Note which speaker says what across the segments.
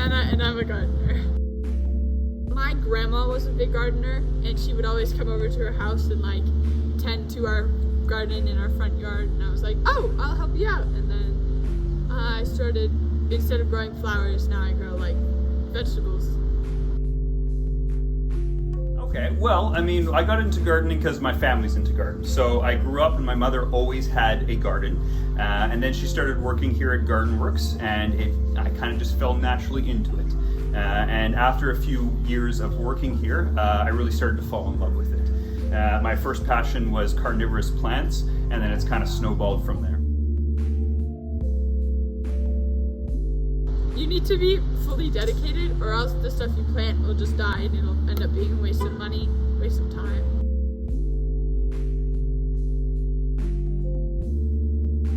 Speaker 1: Savannah, and I'm a gardener. My grandma was a big gardener, and she would always come over to her house and like tend to our garden in our front yard, and I was like, oh, I'll help you out. And then I started, instead of growing flowers, now I grow like vegetables.
Speaker 2: Okay, well, I mean, I got into gardening because my family's into gardens. So I grew up and my mother always had a garden. And then she started working here at Garden Works, and I kind of just fell naturally into it. And after a few years of working here, I really started to fall in love with it. My first passion was carnivorous plants, and then it's kind of snowballed from there.
Speaker 1: You need to be fully dedicated, or else the stuff you plant will just die and it'll end up being a waste of money, waste of time.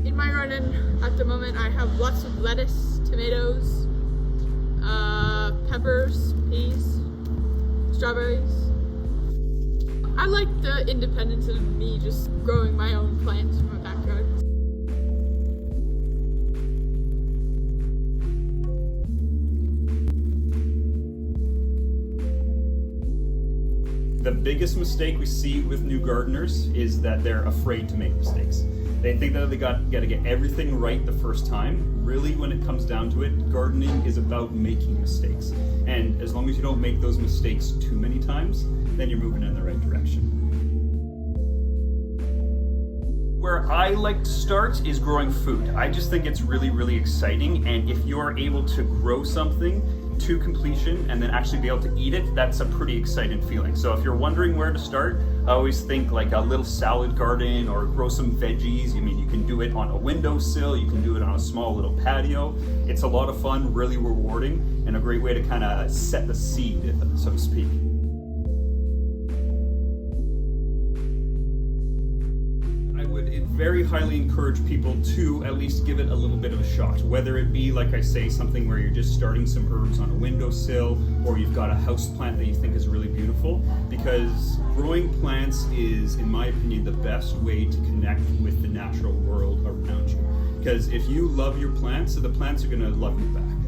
Speaker 1: In my garden at the moment, I have lots of lettuce, tomatoes, peppers, peas, strawberries. I like the independence of me just growing my own plants in my backyard.
Speaker 2: The biggest mistake we see with new gardeners is that they're afraid to make mistakes. They think that they got to get everything right the first time. Really, when it comes down to it, gardening is about making mistakes. And as long as you don't make those mistakes too many times, then you're moving in the right direction. Where I like to start is growing food. I just think it's really, really exciting, and if you're able to grow something to completion and then actually be able to eat it, that's a pretty exciting feeling. So if you're wondering where to start, I always think like a little salad garden or grow some veggies. I mean, you can do it on a windowsill, you can do it on a small little patio. It's a lot of fun, really rewarding, and a great way to kind of set the seed, so to speak. Very highly encourage people to at least give it a little bit of a shot, whether it be, like I say, something where you're just starting some herbs on a windowsill, or you've got a house plant that you think is really beautiful, because growing plants is, in my opinion, the best way to connect with the natural world around you. Because if you love your plants, the plants are going to love you back.